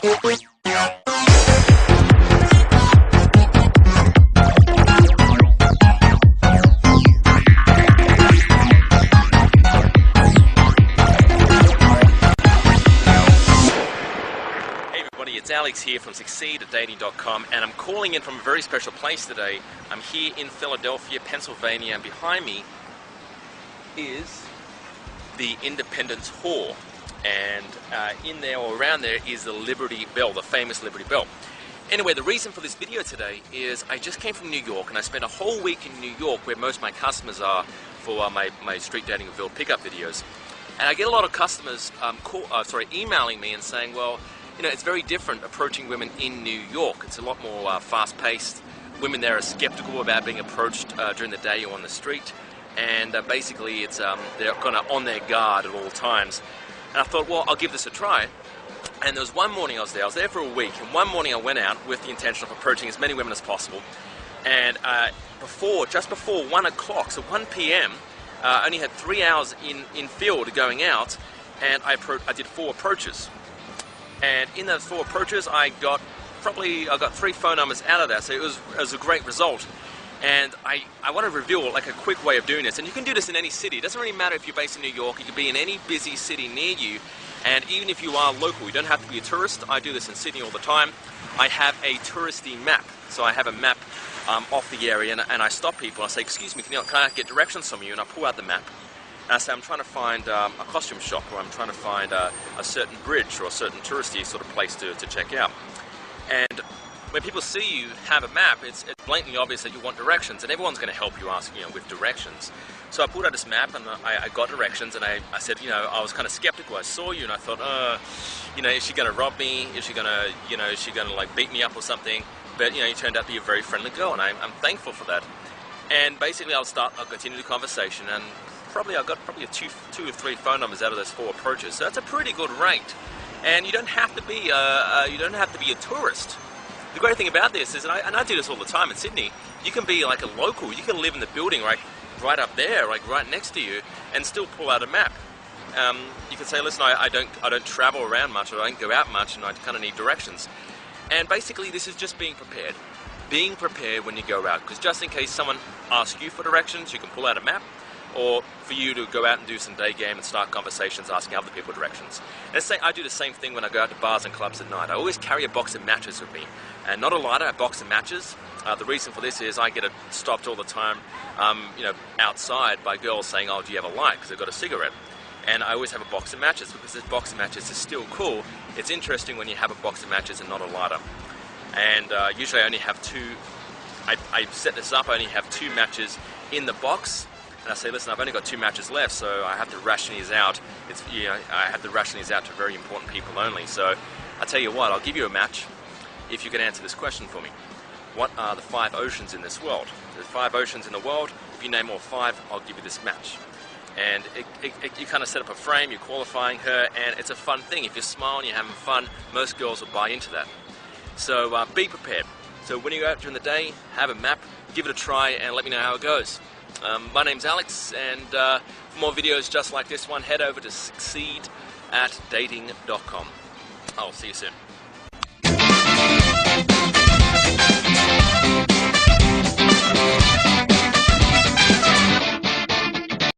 It's Alex here from succeedatdating.com, and I'm calling in from a very special place today. I'm here in Philadelphia, Pennsylvania, and behind me is the Independence Hall, and in there or around there is the Liberty Bell, the famous Liberty Bell. Anyway, the reason for this video today is I just came from New York, and I spent a whole week in New York where most of my customers are for my street dating with Bill pickup videos. And I get a lot of customers emailing me and saying, well, you know, it's very different approaching women in New York. It's a lot more fast-paced. Women there are skeptical about being approached during the day or on the street, and basically it's they're kind of on their guard at all times. And I thought, well, I'll give this a try. And there was one morning I was there for a week, and one morning I went out with the intention of approaching as many women as possible. And just before 1 o'clock, so 1 p.m., I only had 3 hours in field going out, and I did 4 approaches. And in those 4 approaches, I got 3 phone numbers out of that, so it was a great result. And I want to reveal like a quick way of doing this, and you can do this in any city. It doesn't really matter if you're based in New York. You can be in any busy city near you, and even if you are local, you don't have to be a tourist. I do this in Sydney all the time. I have a touristy map, so I have a map off the area, and I stop people. I say, excuse me, can I get directions from you? And I pull out the map. And I say, I'm trying to find a costume shop, or I'm trying to find a certain bridge or a certain touristy sort of place to check out. And when people see you have a map, it's blatantly obvious that you want directions, and everyone's going to help you ask, with directions. So I pulled out this map, and I got directions, and I said, I was kind of skeptical. I saw you, and I thought, is she going to rob me? Is she going to, is she going to like beat me up or something? But, you turned out to be a very friendly girl, and I'm thankful for that. And basically, I'll continue the conversation, and I got 2 or 3 phone numbers out of those 4 approaches. So that's a pretty good rate. And you don't have to be a tourist. The great thing about this is, and I do this all the time in Sydney, you can be like a local. You can live in the building right up there, like right next to you, and still pull out a map. You can say, listen, I don't travel around much, or I don't go out much, and I kind of need directions. And basically, this is just being prepared. Being prepared when you go out, because just in case someone asks you for directions, you can pull out a map, or for you to go out and do some day game and start conversations asking other people directions. And I do the same thing when I go out to bars and clubs at night. I always carry a box of matches with me, and not a lighter, a box of matches. The reason for this is I get stopped all the time, outside by girls saying, oh, do you have a light? Because they've got a cigarette. And I always have a box of matches, because this box of matches is still cool. It's interesting when you have a box of matches and not a lighter. And usually I only have 2, I set this up, I only have 2 matches in the box. And I say, listen, I've only got 2 matches left, so I have to ration these out. I have to ration these out to very important people only. So I tell you what, I'll give you a match if you can answer this question for me. What are the 5 oceans in this world? There's 5 oceans in the world. If you name all 5, I'll give you this match. And you kind of set up a frame, you're qualifying her, and it's a fun thing. If you're smiling, you're having fun, most girls will buy into that. So be prepared. So when you go out during the day, have a map, give it a try, and let me know how it goes. My name's Alex, and for more videos just like this one, head over to succeedatdating.com. I'll see you soon.